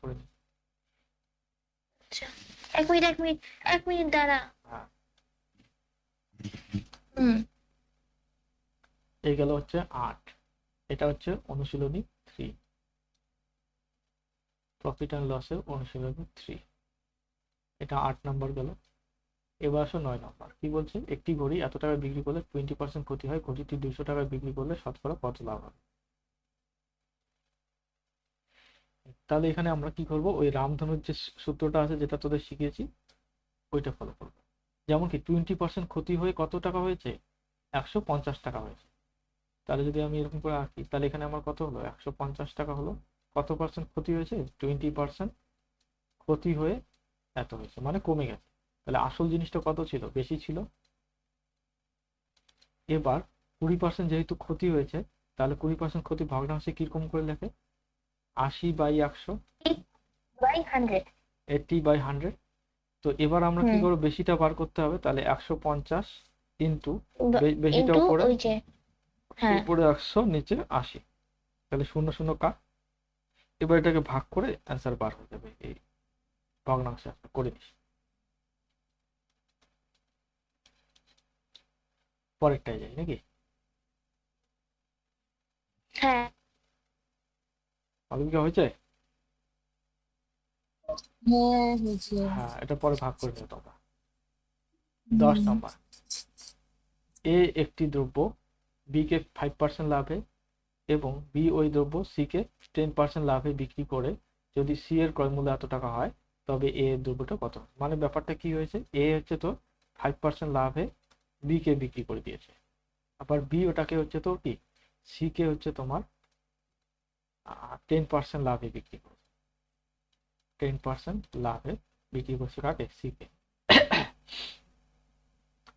করে নিই। আচ্ছা, এক মিনিট দাঁড়া। হ্যাঁ, হুম। এই গেল হচ্ছে 8। এটা হচ্ছে অনুশীলনী 3, প্রফিট অ্যান্ড লসের অনুশীলনী 3। এটা 8 নাম্বার গেল। এবার আসো 9 নাম্বার। কি বলছে? একটি ঘড়ি এত টাকায় বিক্রি করলে 20% ক্ষতি হয়, ঘড়িটি 200 টাকায় বিক্রি করলে শতকরা কত লাভ হবে? তাহলে এখানে আমরা কি করব, ওই রামধনুর যে সূত্রটা আছে যেটা তোদের শিখিয়েছি ওইটা ফলো করবো। যেমন কি 20% ক্ষতি হয়ে কত টাকা হয়েছে? 150 টাকা হয়েছে। তাহলে যদি আমি এরকম করে আঁকি তাহলে এখানে আমার কত হলো? 150 টাকা হলো। কত পার্সেন্ট ক্ষতি হয়েছে? 20% ক্ষতি হয়ে এত হয়েছে, মানে কমে গেছে। তাহলে আসল জিনিসটা কত ছিল? বেশি ছিল। এবার 20% যেহেতু ক্ষতি হয়েছে, তাহলে 20% ক্ষতি ভগ্নাংশে কিরকম করে লেখে? 80/100, 80/100। 80/100। তো এবার আমরা কি করবো? বেশিটা বার করতে হবে। তাহলে 150 ইন্টু বেশিটা উপরে, ওই যে, হ্যাঁ, উপরে 100, নিচে 80। তাহলে 0 0 কাট। এবার এটাকে ভাগ করে অ্যান্সার বার হয়ে যাবে। এই ভগ্নাংশে করে দিস। পরেরটাই যাই নাকি? হ্যাঁ, অলিম্পিকা হয়েছে? হ্যাঁ হয়েছে। হ্যাঁ, এটা পরে ভাগ করে নিও তোমরা। 10 নম্বর। এ একটি দ্রব্য বি কে 5% লাভে এবং বি ওই দ্রব্য সি কে 10% লাভে বিক্রি করে যদি সি এর ক্রয় মূল্য এত টাকা হয়, তবে এ এর দ্রব্যটা কত? মানে ব্যাপারটা কি হয়েছে? এ হচ্ছে তো 5% লাভে বি কে বিক্রি করে দিয়েছে, আবার বি ওটাকে হচ্ছে তো কি সি কে হচ্ছে তোমার 10% লাভে বিক্রি করেছে। 10% লাভে বিক্রি করছে কাকে? C K.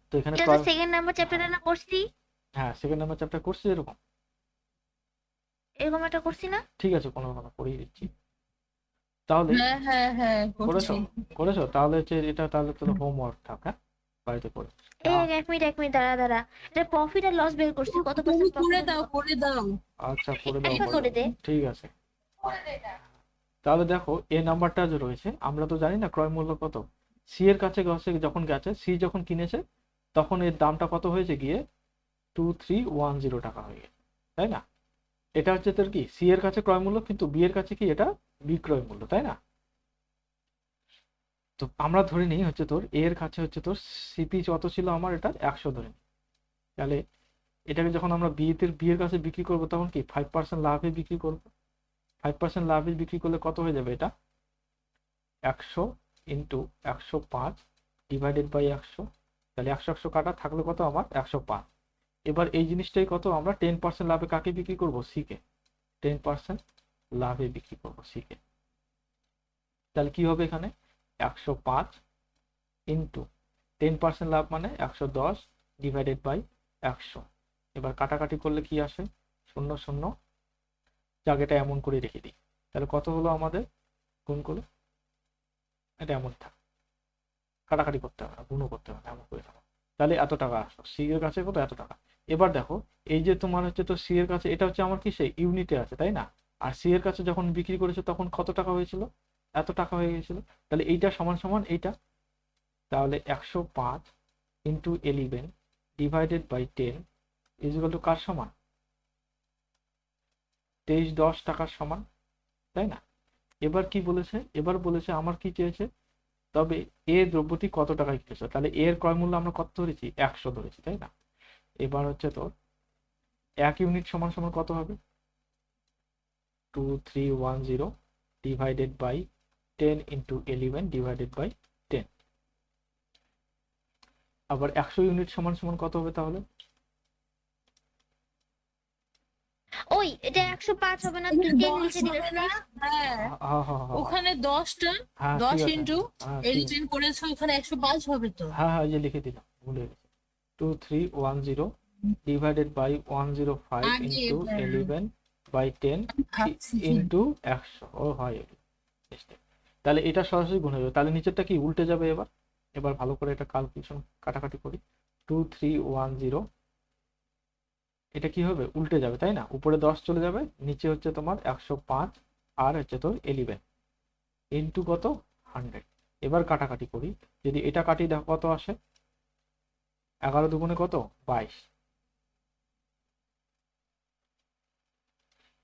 তো এখানে এটা তো সেকেন্ড নাম্বার চ্যাপ্টারে না করছি? হ্যাঁ, সেকেন্ড নাম্বার চ্যাপ্টার করছি এরকম। এরকম একটা করছি না? ঠিক আছে, কোনো কোনো পড়িয়ে দিচ্ছি। তাহলে হ্যাঁ হ্যাঁ হ্যাঁ করেছো? করছি। করেছো? তাহলে হচ্ছে এটা তাহলে তোর হোমওয়ার্ক থাক, হ্যাঁ, বাড়িতে করে। এক মিনিট দাঁড়া। এটা প্রফিট আর লস বের করছি, কত তুমি পার্সেন্ট প্রফিট করে দাও করে দাও। আচ্ছা, করে দাও, একটা করে করে দাও, দে। ঠিক আছে। তাহলে দেখো এ নাম্বারটা যে রয়েছে, আমরা তো জানি না ক্রয় মূল্য কত। সি এর কাছে যখন গেছে, সি যখন কিনেছে তখন এর দামটা কত হয়েছে গিয়ে 2310 টাকা হয়ে গেছে, তাই না? এটা হচ্ছে তোর কি সি এর কাছে ক্রয় মূল্য, কিন্তু বি এর কাছে কি এটা বিক্রয় মূল্য, তাই না? তো আমরা ধরে নিই হচ্ছে তোর এ এর কাছে হচ্ছে তোর সিপি যত ছিল আমার, এটা 100 ধরে নিই। তাহলে এটাকে যখন আমরা বি এর কাছে বিক্রি করবো তখন কি 5% লাভে বিক্রি করবো। 5% লাভে বিক্রি করলে কত হয়ে যাবে? এটা 100 ইন্টু 105 ডিভাইডেড বাই 100। তাহলে 100 100 কাটা থাকলে কত আমার? 105। এবার এই জিনিসটাই কত, আমরা 10% লাভে কাকে বিক্রি করবো? C K. 10% লাভে বিক্রি করবো সি কে। তাহলে কি হবে এখানে? 105 ইন্টু 10% লাভ মানে 110 ডিভাইডেড বাই 100। এবার কাটাকাটি করলে কি আসে? 0 0। জায়গাটা এমন করে রেখে দিই। তাহলে কত হলো আমাদের? গুণ করলে এটা এমন থাক, কাটাকাটি করতে হবে না, গুণও করতে হবে না, এমন করে থাকো। তাহলে এত টাকা আসলো সি এর কাছে, কত? এত টাকা। এবার দেখো এই যে তোমার হচ্ছে তো সি এর কাছে, এটা হচ্ছে আমার কি সেই ইউনিটে আছে, তাই না? আর সি এর কাছে যখন বিক্রি করেছে তখন কত টাকা হয়েছিল? এত টাকা হয়ে গেছিল। তাহলে এইটা সমান সমান এইটা। তাহলে 105 into 11 divided by 10 equal to কার সমান? 2310 টাকার সমান, তাই না? এবার কি বলেছে? এবার বলেছে আমার কি চেয়েছে, তবে এ দ্রব্যটি কত টাকায় কিনেছে। তাহলে এর ক্রয় মূল্য আমরা কত ধরেছি? 100 ধরেছি, তাই না? এবার হচ্ছে তো 1 ইউনিট সমান সমান কত হবে? 2310 divided by 10 into 11 divided by 10। আবার 100 ইউনিট সমান সমান কত হবে তাহলে? ওই এটা 105 হবে না? তুই 10 লিখে দিলে প্লিজ। হ্যাঁ হ্যাঁ হ্যাঁ হ্যাঁ ওখানে 10টা, হ্যাঁ, ঠিক 10 আছে। ইন্টু হ্যাঁ, ঠিক আছে। 11 করেছো, ওখানে 105 হবে তো। হ্যাঁ হ্যাঁ, এই যে লিখে দিলাম, ভুলে গেছি। 2310 ডিভাইডেড বাই 105 আগে ইন্টু 11 বাই 10 ভাবছি ইন্টু 100। ও হয়। তাহলে এটা সরাসরি গুণ হয়ে যাবে। তাহলে নিচেরটা কি উল্টে যাবে? এবার এবার ভালো করে এটা ক্যালকুলেশন কাটাকাটি করি। 2310 এটা কি হবে? উল্টে যাবে, তাই না? উপরে 10 চলে যাবে, নিচে হচ্ছে তোমার 105 আর হচ্ছে তোর 11। ইন্টু কত 100। এবার কাটাকাটি করি, যদি এটা কাটি দেখো কত আসে, 11 দুগুণে কত 22,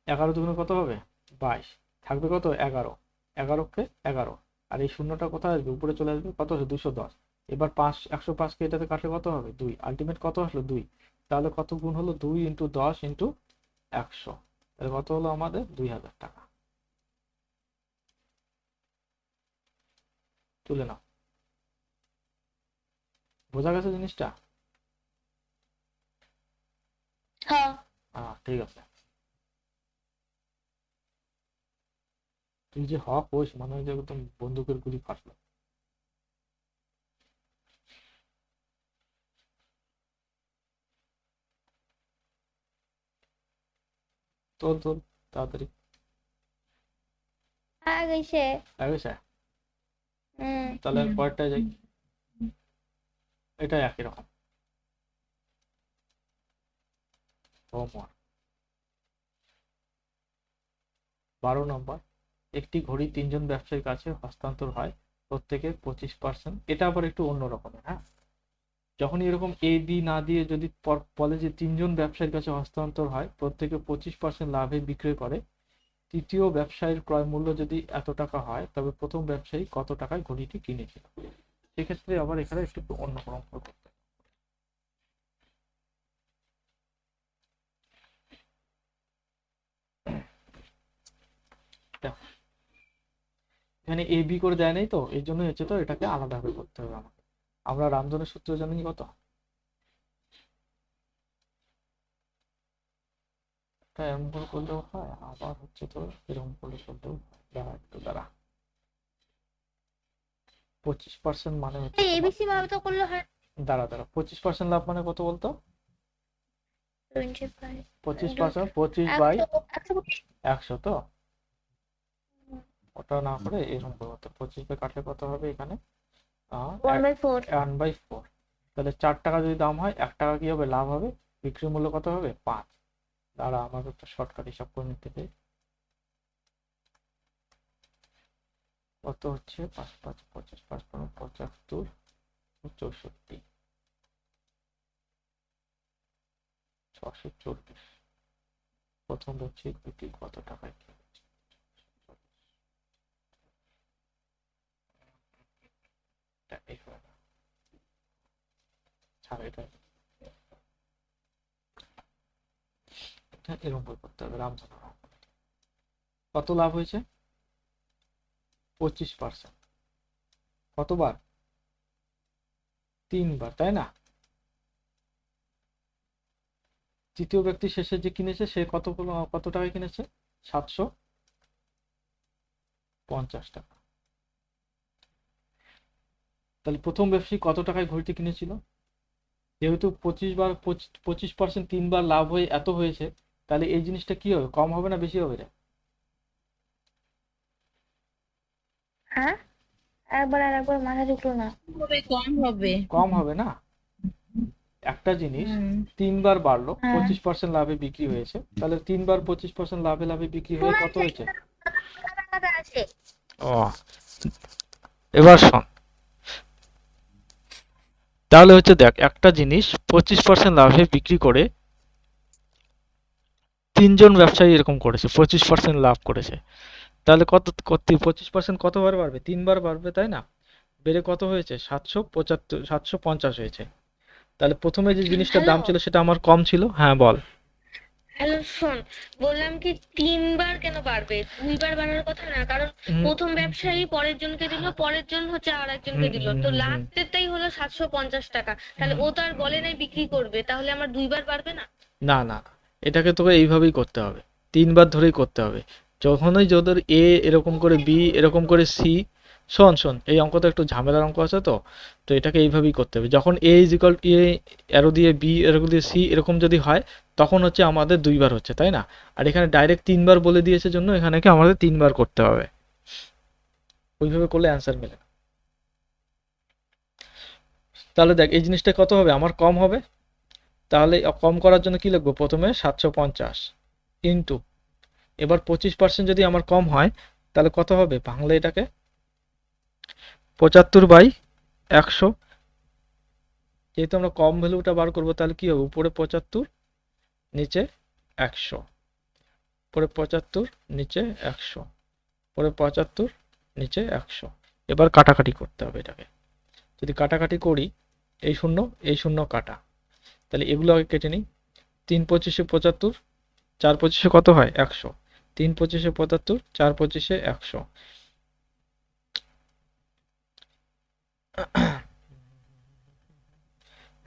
11 দুগুণে কত হবে 22, থাকবে কত 11, 11কে 11, আর এই শূন্যটা কোথায় আসবে উপরে চলে আসবে, কত আছে 210। এবার 105কে এটাতে কাটলে কত হবে 2, আলটিমেট কত আসলো 2, তাহলে কত গুণ হলো 2 ইন্টু 10 ইন্টু 100, তাহলে কত হলো আমাদের 2000 টাকা। তুলে নাও, বোঝা গেছে জিনিসটা? হ্যাঁ ঠিক আছে। তুই যে হক হোস মনে হয় যে একদম বন্দুকের গুলি ফাটলো। তোল তোল তাড়াতাড়ি, গেছে। গেছে? তাহলে পরেরটায় যাই, এটা একই রকম হোমওয়ার্ক। 12 নম্বর, একটি ঘড়ি 3 জন ব্যবসায়ীর কাছে হস্তান্তর হয়, প্রত্যেকের 25%। এটা আবার একটু অন্য রকমের। হ্যাঁ, যখন এরকম এ বি না দিয়ে যদি বলে যে 3 জন ব্যবসায়ীর কাছে হস্তান্তর হয়, প্রত্যেকে 25% লাভে বিক্রয় করে, তৃতীয় ব্যবসায়ীর ক্রয় মূল্য যদি এত টাকা হয়, তবে প্রথম ব্যবসায়ী কত টাকায় ঘড়িটি কিনেছিল। সেক্ষেত্রে আবার এখানে একটু অন্য রকম করতে হবে। এখানে এ বি করে দেয় নাই তো, এই জন্য হচ্ছে, তো এটাকে আলাদাভাবে করতে হবে আমাকে। আমরা রামধনের সূত্র জানি কত, এটা এমন করে করলেও হয়, আবার হচ্ছে তো এরকম করে করলেও হয়। দাঁড়া একটু দাঁড়া, 25% মানে হচ্ছে তোমার, এবিসি ভাবে তো করলে হয়। দাঁড়া দাঁড়া, 25% লাভ মানে কত বলতো? 25 25%, 25 বাই 100 100 তো, ওটা না করে এরকম করবো। তো 25 বাই কাটলে কত হবে এখানে 1/4। 1/4। তাহলে 4 টাকা যদি দাম হয়, 1 টাকা কি হবে লাভ হবে, বিক্রি মূল্য কত হবে 5। দাঁড়া আমাকে একটা শর্টকাট হিসাব করে নিতে চাই, কত হচ্ছে 5 5 25 5 75 64 624। প্রথম হচ্ছে বিক্রি কত টাকায় কিনেছে, ছাড় এটা, এরকম করে করতে হবে। রামধন কত লাভ হয়েছে 25%, কতবার 3 বার, তাই না? তৃতীয় ব্যক্তি শেষে যে কিনেছে সে কত টাকায় কিনেছে 750 টাকা। তাহলে প্রথম ব্যবসায়ী কত টাকায় ঘড়িটি কিনেছিল, যেহেতু 25% 3 বার লাভ হয়ে এত হয়েছে, তাহলে এই জিনিসটা কি হবে, কম হবে না বেশি হবে রে? হ্যাঁ, আরেকবার মাথা ঢুকলো না। কম হবে। কম হবে না। একটা জিনিস 3 বার বাড়লো, 25% লাভে বিক্রি হয়েছে, তাহলে 3 বার 25% লাভে লাভে বিক্রি হয়ে কত হয়েছে? ও, এবার শোন, তাহলে হচ্ছে দেখ, একটা জিনিস 25% লাভে বিক্রি করে 3 জন ব্যবসায়ী এরকম করেছে, 25% লাভ করেছে, তাহলে কত 25% কতবার বাড়বে, 3 বার বাড়বে, তাই না? বেড়ে কত হয়েছে 750 হয়েছে। তাহলে প্রথমে যে জিনিসটার দাম ছিল সেটা আমার কম ছিল। হ্যাঁ বল। হ্যালো শোন, বললাম কি 3 বার কেন বাড়বে, 2 বার বাড়ার কথা না, কারণ প্রথম ব্যবসায়ী পরের জনকে দিল, পরের জন হচ্ছে আর একজনকে দিল, তো লাস্টেরটাই হলো 750 টাকা, তাহলে ও তো আর বলে নাই বিক্রি করবে, তাহলে আমার 2 বার বাড়বে না? না না, এটাকে তোকে এইভাবেই করতে হবে, 3 বার ধরেই করতে হবে। যখনই তোদের এ এরকম করে, বি এরকম করে, সি, শোন শোন এই অঙ্কটা একটু ঝামেলার অঙ্ক আছে, তো তো এটাকে এইভাবেই করতে হবে। যখন এ ইজ ইকুয়াল এ অ্যারো দিয়ে বি এরকম দিয়ে সি এরকম যদি হয়, তখন হচ্ছে আমাদের 2 বার হচ্ছে, তাই না? আর এখানে ডাইরেক্ট 3 বার বলে দিয়েছে জন্য এখানে কি আমাদের 3 বার করতে হবে, ওইভাবে করলে অ্যান্সার মেলে না। তাহলে দেখ এই জিনিসটা কত হবে, আমার কম হবে, তাহলে কম করার জন্য কি লিখবো, প্রথমে 750 ইন্টু, এবার 25% যদি আমার কম হয়, তাহলে কত হবে ভাঙলে এটাকে 75/100, যেহেতু আমরা কম ভ্যালুটা বার করবো তাহলে কি হবে উপরে 75 নিচে 100, উপরে 75 নিচে 100, উপরে 75 নিচে 100। এবার কাটাকাটি করতে হবে এটাকে। যদি কাটাকাটি করি এই শূন্য কাটা, তাহলে এগুলো আগে কেটে নিই। 3×25 75, 4×25 কত হয় 100, 3×25 75, 4×25 100।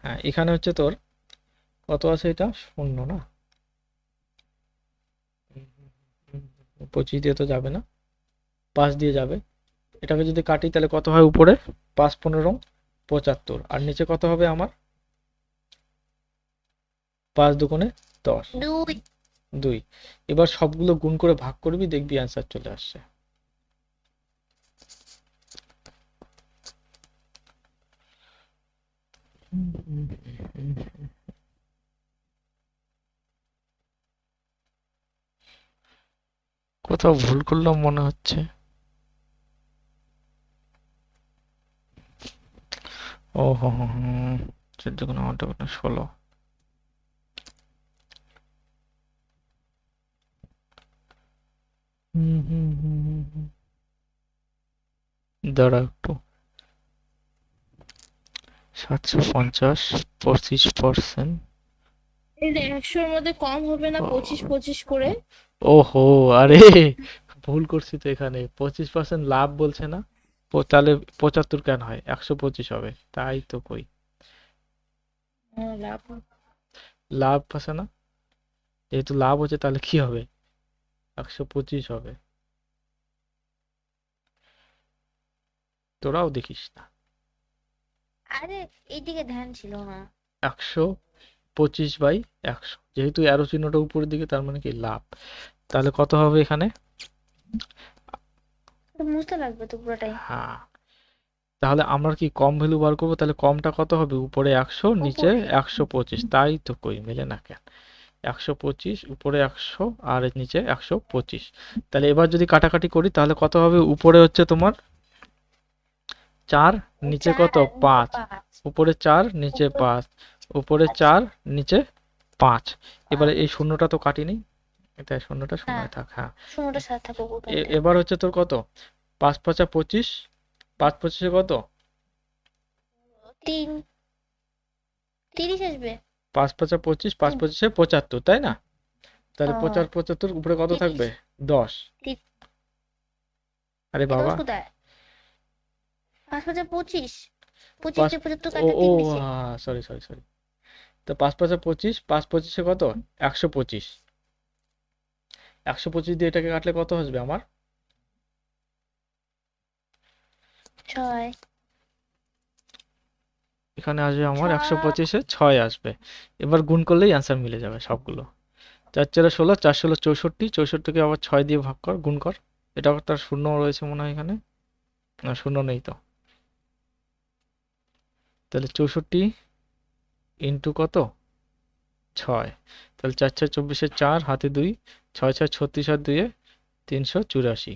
হ্যাঁ এখানে হচ্ছে তোর কত আছে, এটা শূন্য না, 25 দিয়ে তো যাবে না, 5 দিয়ে যাবে। এটাকে যদি কাটি তাহলে কত হয় উপরে 5 15 75, আর নিচে কত হবে আমার 5 দুগুণে 10, 2। এবার সবগুলো গুণ করে ভাগ করবি, দেখবি অ্যান্সার চলে আসছে। কোথাও ভুল করলাম মনে হচ্ছে। ও হো হো, 14 গুণ 8 গুণ 16। দাঁড়া একটু, 750 25%। এটা 100-র মধ্যে কম হবে না 25 করে? ওহো, আরে ভুল করছি তো এখানে, 25% লাভ বলছে না, তাহলে 75 কেন হয়, 125 হবে, তাই তো কই লাভ লাভ আছে না, যেহেতু লাভ হচ্ছে তাহলে কি হবে 125 হবে। তোরাও দেখিস না, আরে এইদিকে ধ্যান ছিল না। 125/100, যেহেতু অ্যারো চিহ্নটা উপরের দিকে তার মানে কি লাভ। তাহলে কত হবে এখানে, মুছতে লাগবে তো পুরোটাই। হ্যাঁ তাহলে আমরা কি কম ভ্যালু বার করবো, তাহলে কমটা কত হবে উপরে 100 নিচে 125, তাই তো কই মেলে না কেন, 125 উপরে 100 আর নিচে 125। তাহলে এবার যদি কাটাকাটি করি তাহলে কত হবে উপরে হচ্ছে তোমার 4 নিচে কত 5, উপরে 4 নিচে 5, উপরে 4 নিচে 5। এবারে এই শূন্যটা তো কাটিনি, এটা শূন্যটা শূন্যই থাক। হ্যাঁ শূন্যটা সাথে থাকুক ওখানে। এবার হচ্ছে তোর কত 5 5 25, 5 25 কত 30 আসবে। 5 5 25, 5 25 75, তাই না? তাহলে 75 75 উপরে কত থাকবে 10। আরে বাবা, কোথায় 5 5 25, 25 পাঁচ, 75 ও কাটা ও 3 নিচে। সরি সরি সরি, তো 5 5 25, 5 25 কত 125, 125 দিয়ে এটাকে কাটলে কত আসবে আমার 6 এখানে আসবে আমার 125-এ 6 আসবে। এবার গুণ করলেই অ্যান্সার মিলে যাবে সবগুলো। 4 4 16, 4 16 64, 64কে আবার 6 দিয়ে ভাগ কর, গুণ কর। এটা তার শূন্য রয়েছে মনে হয় এখানে, না শূন্য নেই তো, তাহলে 64 ইন্টু কত 6, তাহলে 4 4 24-এ 4 হাতে 2, 6 6 36 আর 2-এ 384।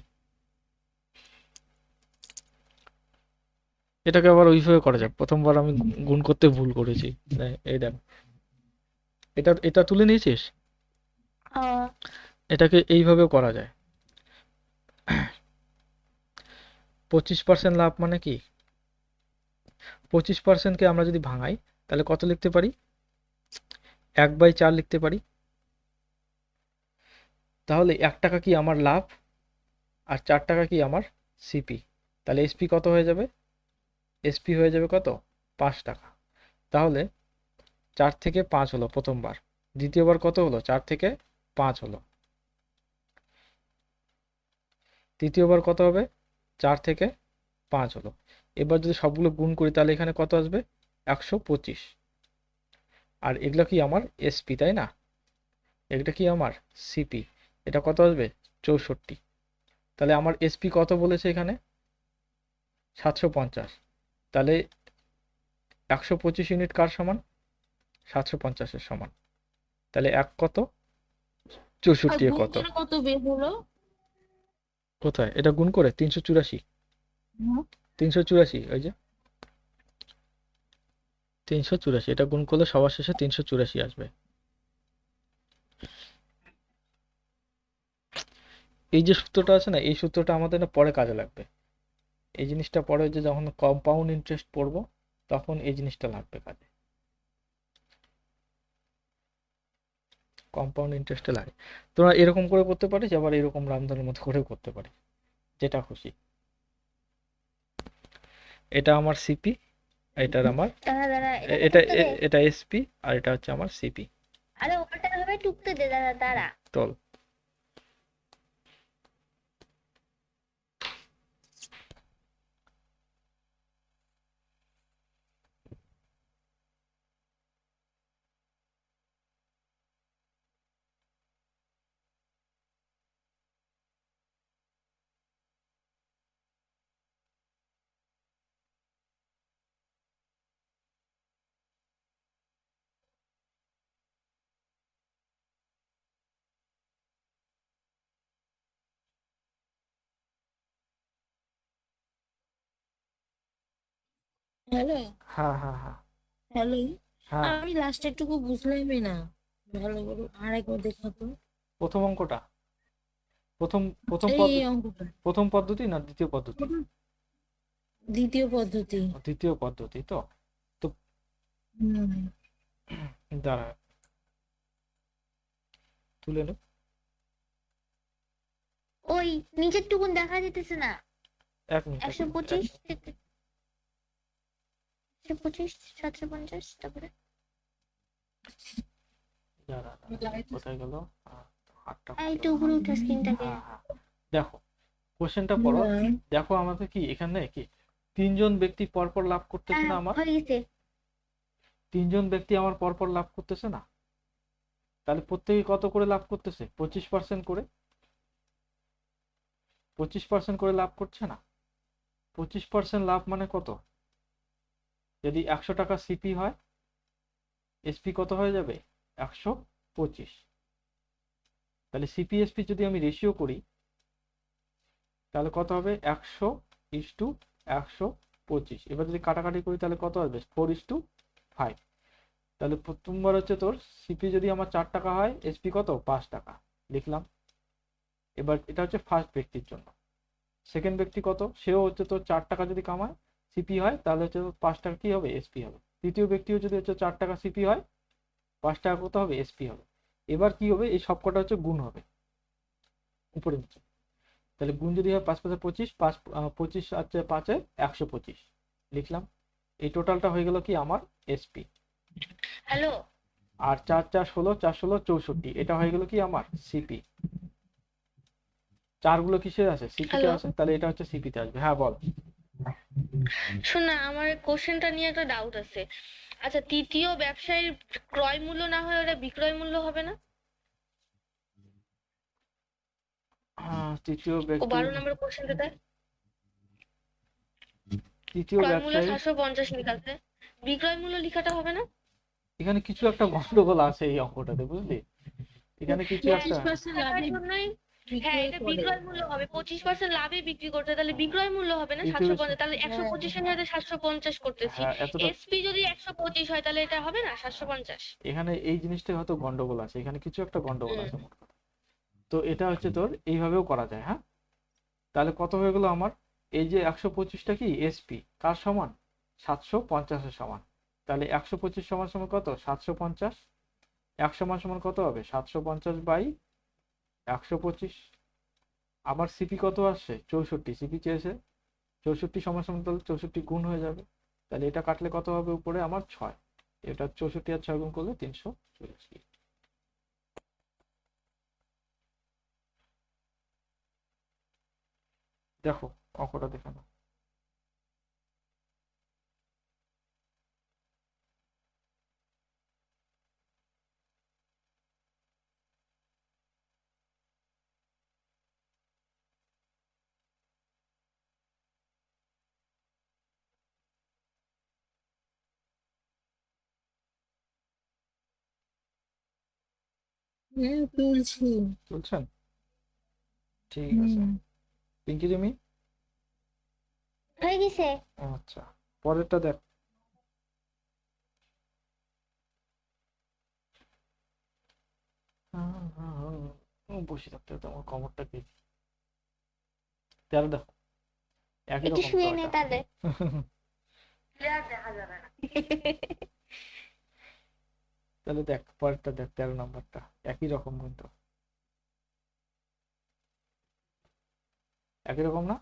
এটাকে আবার ওইভাবে করা যায়, প্রথমবার আমি গুণ করতে ভুল করেছি। এই দেখ, এটা এটা তুলে নিয়েছিস, এটাকে এইভাবেও করা যায়। 25% লাভ মানে কি, 25%কে আমরা যদি ভাঙাই তাহলে কত লিখতে পারি 1/4 লিখতে পারি। তাহলে 1 টাকা কি আমার লাভ আর 4 টাকা কি আমার সিপি, তাহলে এসপি কত হয়ে যাবে, এসপি হয়ে যাবে কত 5 টাকা। তাহলে 4 থেকে 5 হলো প্রথমবার, দ্বিতীয়বার কত হলো 4 থেকে 5 হলো, তৃতীয়বার কত হবে 4 থেকে 5 হলো। এবার যদি সবগুলো গুণ করি তাহলে এখানে কত আসবে 125, আর এগুলো কি আমার এসপি তাই না, এটা কি আমার সিপি, এটা কত আসবে 64। তাহলে আমার এসপি কত বলেছে এখানে 750, তাহলে 125 ইউনিট কার সমান 750-এর সমান। তাহলে এক কত 64 কত, কত বের হলো? কোথায় এটা গুণ করে 384, 384 ওই যে 384, এটা গুণ করলে সবার শেষে 384 আসবে। এই যে সূত্রটা আছে না, এই সূত্রটা আমাদের না পরে কাজে লাগবে। এই জিনিসটা পরে যে যখন কম্পাউন্ড ইন্টারেস্ট পড়বো তখন এই জিনিসটা লাগবে কাজে, কম্পাউন্ড ইন্টারেস্টে লাগে। তোমরা এরকম করে করতে পারিস, আবার এরকম রামধনের মতো করেও করতে পারি, যেটা খুশি। এটা আমার সিপি, এটার আমার দাঁড়া দাঁড়া, এটা টুকতে দে। এটা এসপি, আর এটা হচ্ছে আমার সিপি। আরে ওটা হবে, টুকতে দে, দাঁড়া দাঁড়া। চল হ্যালো হ্যাঁ হ্যাঁ হ্যাঁ হ্যালো, হ্যাঁ। আমি লাস্টের টুকু বুঝলামই না, ভালো করে আরেকবার দেখাতো। প্রথম অঙ্কটা, প্রথম প্রথম এই পদ্ধতি, অঙ্কটা প্রথম পদ্ধতি না দ্বিতীয় পদ্ধতি? দ্বিতীয় পদ্ধতি। দ্বিতীয় পদ্ধতি তো। তো হুম। দাঁড়া, তুলে নে। ওই নিচের টুকুন দেখা যেতেছে না। 1 মিনিট 125, 125, 750, তারপরে দাঁড়া, কোথায় গেল? হাতটা একটু উপরে উঠে স্ক্রিনটাকে। হ্যাঁ হ্যাঁ, দেখো কোশ্চেনটা পড়ো। দেখো আমাদের কি এখানে কি 3জন ব্যক্তি পরপর লাভ করতেছে না আমার? হয়ে গেছে। 3জন ব্যক্তি আমার পরপর লাভ করতেছে না? তাহলে প্রত্যেকে কত করে লাভ করতেছে? 25% করে, 25% করে লাভ করছে না? 25% লাভ মানে কত? যদি 100 টাকা সিপি হয়, এসপি কত হয়ে যাবে? 125। তাহলে সিপি এসপি যদি আমি রেশিও করি তাহলে কত হবে? 100:125। এবার যদি কাটাকাটি করি তাহলে কত হবে? 4:5। তাহলে প্রথমবার হচ্ছে তোর সিপি যদি আমার 4 টাকা হয়, এসপি কত? 5 টাকা লিখলাম। এবার এটা হচ্ছে ফার্স্ট ব্যক্তির জন্য। সেকেন্ড ব্যক্তি কত? সেও হচ্ছে তোর 4 টাকা যদি কামায়, সিপি হয়, তাহলে হচ্ছে 5 টাকা কি হবে? এসপি হবে। তৃতীয় ব্যক্তিও যদি হচ্ছে 4 টাকা সিপি হয়, 5 টাকা কত হবে? এসপি হবে। এবার কি হবে? এই সবকটা হচ্ছে গুণ হবে উপরে নিচে। তাহলে গুণ যদি হয় 5 5 25, 5 25 হচ্ছে 5 125 লিখলাম। এই টোটালটা হয়ে গেল কি আমার এসপি। হ্যালো, আর 4 4 16, 4 16 64, এটা হয়ে গেল কি আমার সিপি। 4 গুলো কিসে আছে? সিপিতে হ্যালো, আছে, তাহলে এটা হচ্ছে সিপিতে আসবে। হ্যাঁ বল। শোন না, আমার কোশ্চেনটা নিয়ে একটা ডাউট আছে। আচ্ছা, তৃতীয় ব্যবসায়ীর ক্রয় মূল্য না হয় ওটা বিক্রয় মূল্য হবে না? তৃতীয় ও ব্যক্তি, 12 নম্বর কোশ্চেনটাতে তৃতীয় ক্রয় মূল্য ব্যবসায়ী, 750 লেখা আছে, বিক্রয় মূল্য লেখাটা হবে না? এখানে কিছু একটা গন্ডগোল আছে এই অঙ্কটাতে, বুঝলি? এখানে কিছু হ্যাঁ, একটা 25% টাকার লাভে জন্যই। হ্যাঁ, বিক্রয় এটা করে। বিক্রয় মূল্য হবে, 25% লাভে বিক্রি করতে, তাহলে বিক্রয় মূল্য হবে না তৃতীয় 750। তাহলে 125 এর সাথে 750 করতেছি। হ্যাঁ এতটা। এসপি যদি 125 হয় তাহলে এটা হবে না 750? এখানে এই জিনিসটা হয়তো গন্ডগোল আছে, এখানে কিছু একটা গন্ডগোল আছে মোট কথা। তো এটা হচ্ছে তোর এইভাবেও করা যায়। হ্যাঁ, তাহলে কত হয়ে গেল আমার? এই যে 125টা কি এসপি কার সমান? 750-এর সমান। তাহলে 125 সমান সমান কত? 750। 1 সমান সমান কত হবে? 750/125। আমার সিপি কত আসছে? 64, সিপি চেয়েছে 64 সমান সমান, তাহলে 64 গুণ হয়ে যাবে। তাহলে এটা কাটলে কত হবে উপরে আমার? 6। এটা 64 আর 6 গুণ করলে 340। দেখো অঙ্কটা দেখে নাও। তুলছি। বুঝছেন? ঠিক আছে। হুম। পিঙ্কি রিমি? হয়ে গেছে। আচ্ছা, পরেরটা দেখ। বসে থাকতে হতো আমার কমরটা কি। তাহলে দেখো একই একটু রকম তো শুয়ে নে এটা। তাহলে। তাহলে দেখ পরেরটা দেখ, 13 নাম্বারটা একই রকম কিন্তু, একই রকম না?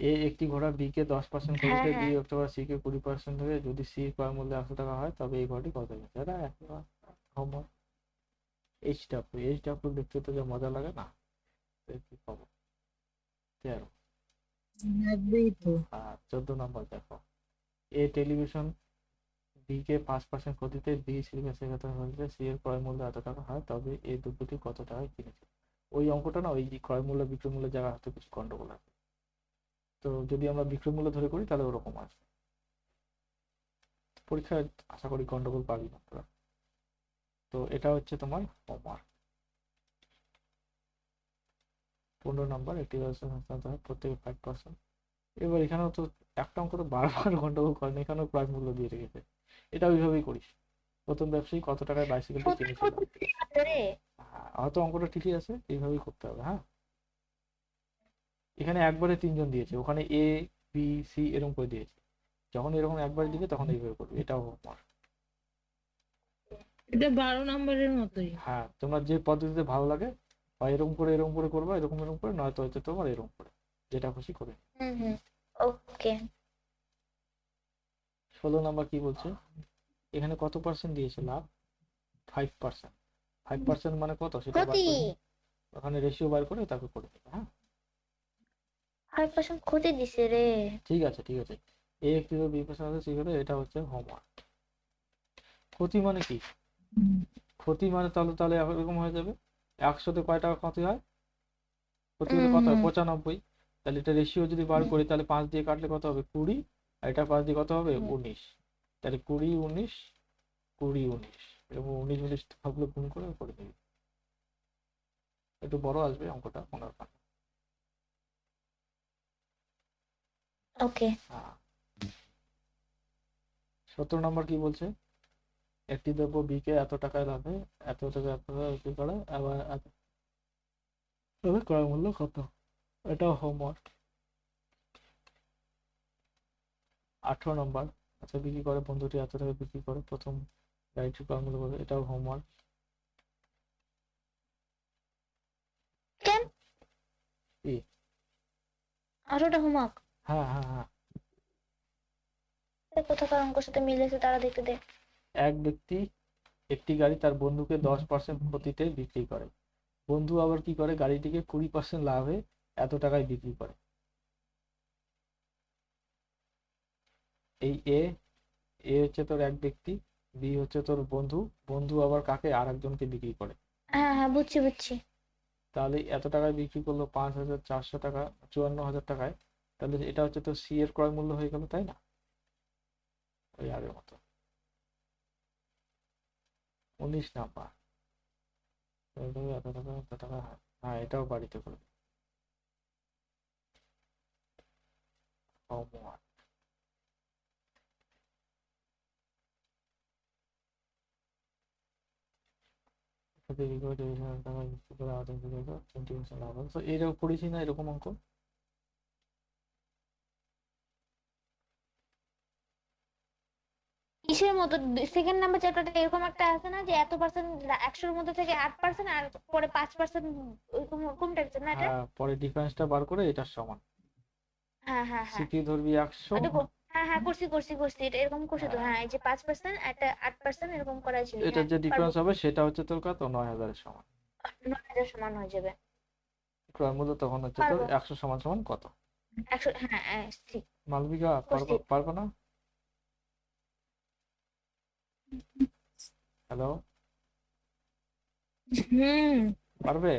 এ একটি ঘোড়া বি কে 10% হ্যাঁ খরিদে, বি হ্যাঁ। অথবা সি কে 20% থেকে, যদি সি ক্রয় মূল্য 100 টাকা হয় তবে এই ঘোড়াটি কত হবে? এটা হোমওয়ার্ক। এইচ ডাব্লিউ দেখতে তো যা মজা লাগে না, তো কি পাবো? 13। লাগবেই তো। 14 নম্বর দেখো, এ টেলিভিশন বি কে 5% ক্ষতিতে, বি সি কে সেক্ষেত্রে হয়েছে, সি এর ক্রয় মূল্য এত টাকা হয় তবে এই দুটি কত টাকায় কিনেছে। ওই অঙ্কটা না, ওই যে ক্রয় মূল্য বিক্রয় মূল্যের জায়গা হয়তো কিছু গন্ডগোল আছে, তো যদি আমরা বিক্রয় মূল্য ধরে করি তাহলে ওরকম আছে। পরীক্ষায় আশা করি গন্ডগোল পাবি না তোরা। তো এটা হচ্ছে তোমার হোমওয়ার্ক। 15 নম্বর, একটি ব্যবস্থা হস্তান্তর হয় প্রত্যেকে 5%। এবার এখানেও তো একটা অঙ্ক তো বারবার গন্ডগোল করেন, এখানেও ক্রয় মূল্য দিয়ে রেখেছে। এটা ওইভাবেই করিস, প্রথম ব্যবসায়ী কত টাকায় বাইসাইকেলটি সত্যি কিনেছিল। সত্যি রে। হ্যাঁ, হয়তো অঙ্কটা ঠিকই আছে, এইভাবেই করতে হবে। হ্যাঁ, এখানে একবারে 3জন দিয়েছে, ওখানে এ বি সি এরকম করে দিয়েছে। যখন এরকম একবার দিবে তখন এইভাবে করবে, এটাও হোমওয়ার্ক। এটা 12 নম্বরের মতোই। হ্যাঁ, তোমার যে পদ্ধতিতে ভালো লাগে, হয় এরকম করে করবা, এরকম করে, নয়তো হচ্ছে তোমার এরকম করে, যেটা খুশি করে। হুম। ওকে। 16 নাম্বার কি বলছে, এখানে কত পার্সেন্ট দিয়েছে লাভ? 5%। 5% মানে কত সেটা বার ক্ষতি। করে, ওখানে রেশিও বার করে তারপর করে দেবে। হ্যাঁ 5% ক্ষতি দিছে রে। ঠিক আছে ঠিক আছে, এ একটি বি পার্সেন্ট আছে, সি করে, এটা হচ্ছে হোমওয়ার্ক। ক্ষতি মানে কি? ক্ষতি মানে তাহলে তাহলে এরকম হয়ে যাবে, 100-তে কয় টাকা ক্ষতি হয়? ক্ষতি হলে কত হয়? হুম 95। তাহলে এটা রেশিও যদি বার করি তাহলে 5 দিয়ে কাটলে কত হবে? 20। আর এটা 5 দিয়ে কত হবে? হুম। 19। তাহলে 20 19 20 19, এবং 19 19 সবগুলো গুণ করে করে দিবি। একটু বড় আসবে অঙ্কটা মনে রাখবেন। ওকে। হ্যাঁ 17 নম্বর কি বলছে, একটি দ্রব্য বি কে এত টাকায় লাভে, এত টাকা এত টাকা বিক্রি করে, আবার তবে ক্রয় মূল্য কত? এটাও হোমওয়ার্ক। 18 নম্বর, আচ্ছা বিক্রি করে বন্ধুটি এত টাকা বিক্রি করে, প্রথম গাড়িটির ক্রয় মূল্য কত? এটাও হোমওয়ার্ক। কেন কি? আরোটা হোমওয়ার্ক? হ্যাঁ হ্যাঁ হ্যাঁ, কোথাকার অঙ্কের সাথে মিলেছে তারা দেখতে দে। এক ব্যক্তি একটি গাড়ি তার বন্ধুকে 10% ক্ষতিতে বিক্রি করে, বন্ধু আবার কি করে, গাড়িটিকে 20% লাভে এত টাকায় বিক্রি করে। এই এ এ হচ্ছে তোর এক ব্যক্তি, বি হচ্ছে তোর বন্ধু, বন্ধু আবার কাকে? আর একজনকে বিক্রি করে। হ্যাঁ হ্যাঁ বুঝছি বুঝছি। তাহলে এত টাকায় বিক্রি করলো 5,400 টাকা, 54,000 টাকায়, তাহলে এটা হচ্ছে তো সি এর ক্রয় মূল্য হয়ে গেল, তাই না? ওই আগের মতো। 19 নাম্বার, এত টাকা হয়। হ্যাঁ এটাও বাড়িতে করবে। হোমওয়ার্ক। এরকম করেছি না এরকম অঙ্ক? কিসের মতো? সেকেন্ড নাম্বার চ্যাপ্টারটা এরকম একটা আছে না যে এত পার্সেন্ট, 100-এর মধ্যে থেকে 8% আর পরে 5%, কোন টাইপের না এটা? হ্যাঁ, পরে ডিফারেন্সটা বার করে এটার সমান, হ্যাঁ হ্যাঁ হ্যাঁ। সিপি ধরবি 100। ওটা হ্যাঁ হ্যাঁ করছি এটা এরকম করছি তো। হ্যাঁ এই যে 5% একটা 8% এরকম করা ছিল। এটার হ্যাঁ যে পারবো। ডিফারেন্স হবে সেটা হচ্ছে তোর কত? 9,000-এর সমান। 9,000 সমান হয়ে যাবে। ক্রয় মূল্য তখন হচ্ছে তোর পারবো। 100 সমান সমান কত? 100। হ্যাঁ হ্যাঁ ঠিক। মালবিকা করছি। পারবো না? হ্যালো, হুম। পারবে?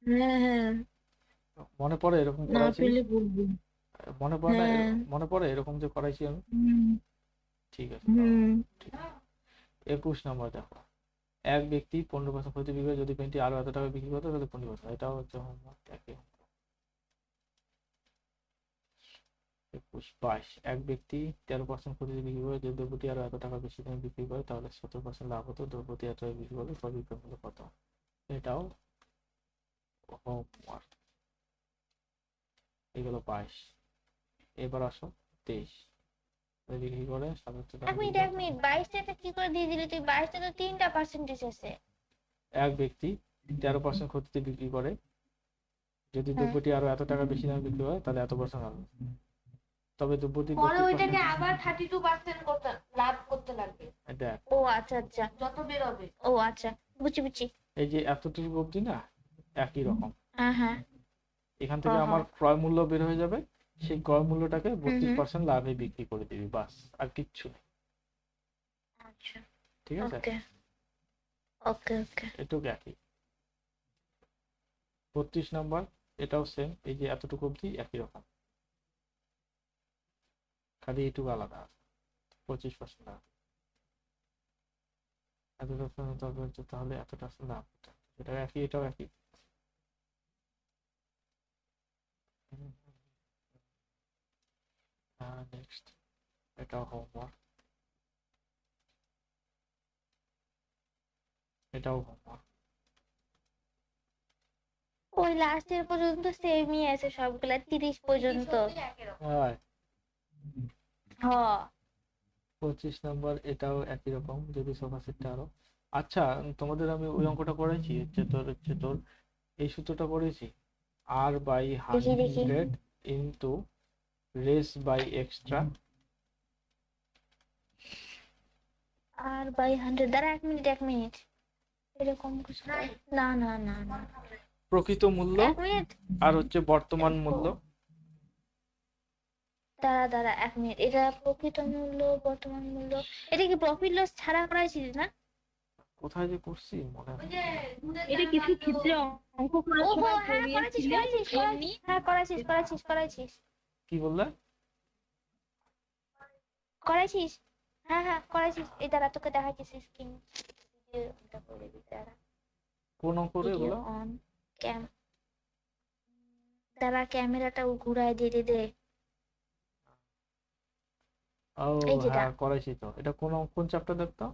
হ্যাঁ হ্যাঁ, মনে পড়ে এরকম না করাইছি? পেলে বলবো। মনে পড়ে না? হ্যাঁ। মনে পড়ে এরকম যে করাইছি আমি? হুম ঠিক আছে দাও। হুম। ঠিক আছে। 21 নম্বর দেখো, এক ব্যক্তি 15% প্রতি বিঘা, যদি পেনটি আরো এত টাকা বিক্রি করতো তাহলে 20%, এটাও হচ্ছে হোমওয়ার্ক। একই 21, 22, এক ব্যক্তি 13% ক্ষতিতে বিক্রি করে যদি দ্রব্যটি আরো এত টাকা বেশি দামে বিক্রি করে তাহলে 70% লাভ হতো, দ্রব্যটি এত টাকায় বিক্রি করলে তার বিক্রয় মূল্য কত? এটাও হোমওয়ার্ক। এগুলো 22। এবার আসো 23, বিক্রি করে 70 টাকা এক মিনিট 22টাটা কি করে দিয়ে দিলি তুই? 22টা তো 3টা পার্সেন্টেজ আছে। এক ব্যক্তি 13% ক্ষতিতে বিক্রি করে যদি হ্যাঁ। দ্রব্যটি আরো এত টাকা বেশি দামে বিক্রি হয় তাহলে এত পার্সেন্ট লাভ হবে। তবে দ্রব্যটি পরে ওইটাকে আবার 32% করতে লাভ করতে লাগবে। দেখ ও আচ্ছা আচ্ছা, যত বের হবে। ও আচ্ছা, বুঝছি। এই যে এতটুকু অবধি না একই রকম, হ্যাঁ হ্যাঁ। এখান থেকে হ্যাঁ, আমার ক্রয় মূল্য বের হয়ে যাবে, সেই ক্রয় মূল্যটাকে হুম। 32% লাভে বিক্রি করে দিবি, বাস আর কিচ্ছু নেই। আচ্ছা, ঠিক আছে, ওকে ওকে ওকে। এটুকু একই। 32 নাম্বার এটাও সেম, এই যে এতটুকু অবধি একই রকম, খালি এইটুকু আলাদা আছে, 25% লাভ। এতটা তবে হচ্ছে তাহলে এতটা লাভ, এটা একই, এটাও একই। নেক্সট, এটাও হোমওয়ার্ক, এটাও হোমওয়ার্ক। ওই লাস্টের পর্যন্ত সেমই আছে সবগুলা, 30 পর্যন্ত। হ্যাঁ, হ্যাঁ 25 নাম্বার এটাও একই রকম, যদি সোফা সেটটা আরো। আচ্ছা, তোমাদের আমি ওই অঙ্কটা করেছি, হচ্ছে তোর এই সূত্রটা করেছি, আর বাই দেখি। 100 ইন্টু রেস বাই এক্সট্রা। আর বাই 100 দ্বারা এক মিনিট এরকম কিছু না না না না, প্রকৃত মূল্য এক মিনিট আর হচ্ছে বর্তমান মূল্য। দাঁড়া এক মিনিট, এটা প্রকৃত মূল্য বর্তমান মূল্য, এটা কি প্রফিট লস ছাড়া করাইছিস না? কোথায় যে করছি মনে হয়। এটা কিছু ক্ষেত্রে অঙ্ক করার ওহো, সময় হ্যাঁ করাইছিস। কি বললে? করাইছিস, হ্যাঁ করাইছিস। এই দাঁড়া তোকে দেখাচ্ছিস স্ক্রিন ভিডিওটা করে দিতে, দাঁড়া। কোন অঙ্ক রে ভিডিও এগুলো? অন ক্যাম, দাঁড়া ক্যামেরাটা ঘুরাই দিয়ে দে। ও এই যেটা। হ্যাঁ করাইছি তো, এটা কোন চ্যাপ্টার দেখতো?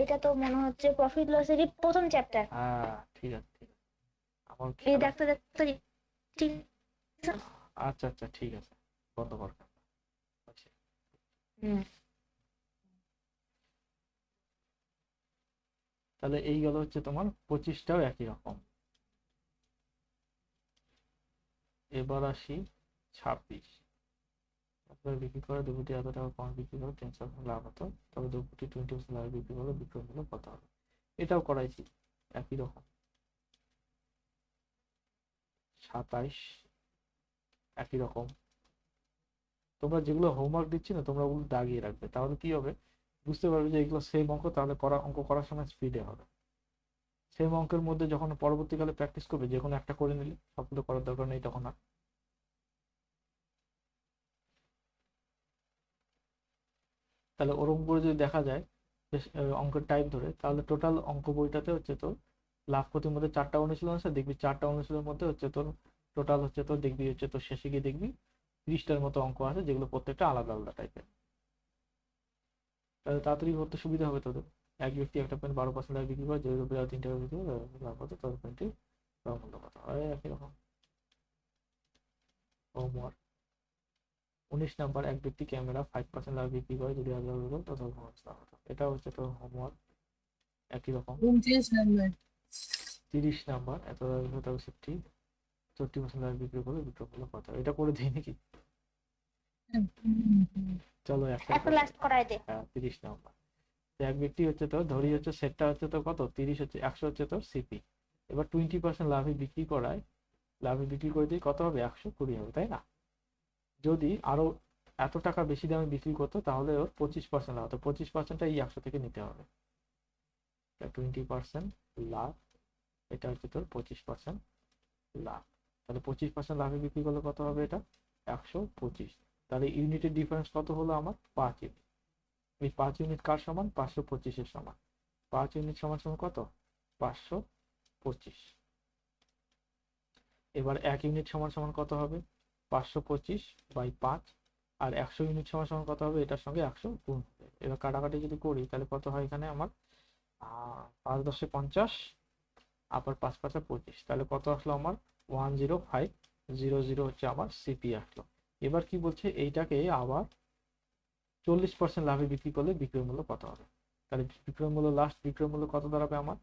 এটা তো মনে হচ্ছে প্রফিট লসেরই প্রথম চ্যাপ্টার। হ্যাঁ ঠিক আছে ঠিক আছে, আমার এই খেয়াল আছে। দেখতে ঠিক। আচ্ছা আচ্ছা ঠিক আছে, বন্ধ কর। আচ্ছা, হুম। তাহলে এই গেল হচ্ছে তোমার 25টাও একই রকম। এবার আসি 26, আপনার বিক্রি করে দ্রব্যটি এত টাকা কম বিক্রি করে 10% লাভ হতো, তবে দ্রব্যটি 20% লাভে বিক্রি করলে বিক্রয় মূল্য কত হবে? এটাও করাইছি একই রকম। 27 একই রকম। তোমরা যেগুলো হোমওয়ার্ক দিচ্ছি না তোমরা ওগুলো দাগিয়ে রাখবে, তাহলে কি হবে বুঝতে পারবে যে এগুলো সেম অঙ্ক, তাহলে অঙ্ক করার সময় স্পিডে হবে। সেম অঙ্কের মধ্যে যখন পরবর্তীকালে প্র্যাকটিস করবে, যে কোনো একটা করে নিলে সবগুলো করার দরকার নেই তখন আর। তাহলে ওরকম করে যদি দেখা যায় অঙ্কের টাইপ ধরে, তাহলে টোটাল অঙ্ক বইটাতে হচ্ছে তোর লাভ ক্ষতির মধ্যে 4টা অনুশীলন আছে, দেখবি 4টা অনুশীলনের মধ্যে হচ্ছে তোর টোটাল হচ্ছে তোর দেখবি হচ্ছে তোর শেষে গিয়ে দেখবি 30টার মতো অঙ্ক আছে, যেগুলো প্রত্যেকটা আলাদা আলাদা টাইপের। তাহলে তাড়াতাড়ি করতে সুবিধা হবে তোদের। এক ব্যক্তি একটা পেন 12% লাভে বিক্রি করে, যে 3 টাকা বিক্রি করে লাভ হতো, তাদের পেনটির মূল্য কত হয়? একই রকম হোমওয়ার্ক। 19 নাম্বার, এক ব্যক্তি ক্যামেরা 5% লাভে বিক্রি করে যদি 1000 টোটাল খরচ হতো, এটা হচ্ছে তোর হোমওয়ার্ক, একই রকম। 29 নাম্বার 30 নাম্বার, এত 40% লাভে বিক্রি করে বিক্রয় মূল্য কত? এটা করে দিই নাকি? চলো একটা লাস্ট করাই দে। 30 নাম্বার, এক ব্যক্তি হচ্ছে তোর ধরি হচ্ছে সেটটা হচ্ছে তোর কত 30 হচ্ছে 100 হচ্ছে তোর সিপি, এবার 20% লাভে বিক্রি করায়, লাভে বিক্রি করে দিয়ে কত হবে? 120 হবে, তাই না? যদি আরো এত টাকা বেশি দামে বিক্রি করতো তাহলে ওর 25% লাভ হতো, 25%টা এই 100 থেকে নিতে হবে। 20% লাভ, এটা হচ্ছে তোর 25% লাভ, তাহলে 25% লাভে বিক্রি করলে কত হবে? এটা 125। তাহলে ইউনিটের ডিফারেন্স কত হলো আমার? 5 ইউনিট। এই 5 ইউনিট কার সমান? 525 এর সমান। 5 ইউনিট সমান সমান কত? 525। এবার 1 ইউনিট সমান সমান কত হবে? 525/5, আর 100 ইউনিট সমান সমান কত হবে, এটার সঙ্গে 100 গুণ হবে। এবার কাটাকাটি যদি করি তাহলে কত হয় এখানে আমার 5 10 50, আবার 5 5 25, তাহলে কত আসলো আমার 10500 হচ্ছে আমার সিপি আসলো। এবার কি বলছে, এইটাকে আবার 40% লাভে বিক্রি করলে বিক্রয় মূল্য কত হবে। তাহলে বিক্রয় মূল্য, লাস্ট বিক্রয় মূল্য কত দাঁড়াবে আমার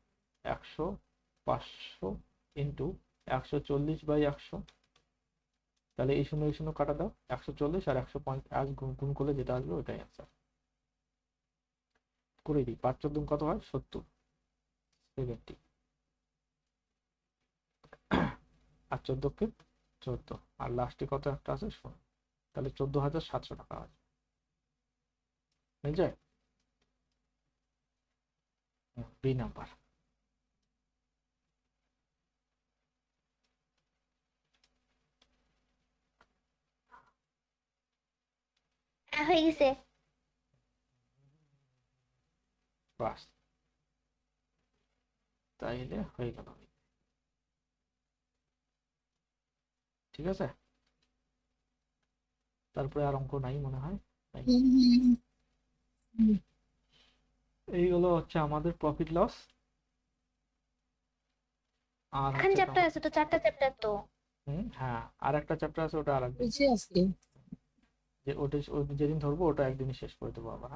100 500 ইন্টু 140/100, তাহলে এই 0 এই 0 কাটা দাও, 140 আর 150 গুণ করলে যেটা আসবে ওটাই অ্যান্সার। করে দিই, 5 14 কত হয় 70, 70, আর 14 কে 14, আর লাস্টে কত একটা আছে 0, তাহলে 14,700 টাকা হয়। মিল যায়? B number. হয়ে গেছে। বাস, তাইলে হয়ে গেল। ঠিক আছে, তারপরে আর অঙ্ক নাই মনে হয়। নাই। এইগুলো হচ্ছে আমাদের প্রফিট লস। আর এখানে হচ্ছে চ্যাপ্টার আছে তো, 4টা চ্যাপ্টার তো। হ্যাঁ, আর একটা চ্যাপ্টার আছে, ওটা আরেকদিন, বুঝে আজকে যে ওটা যেদিন ধরবো ওটা একদিনই শেষ করে দেবো আবার।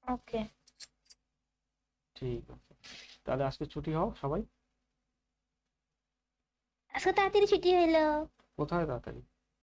ওকে, ঠিক আছে, তাহলে আজকে ছুটি হও সবাই। আজকে তাড়াতাড়ি ছুটি হইলো। কোথায় তাড়াতাড়ি?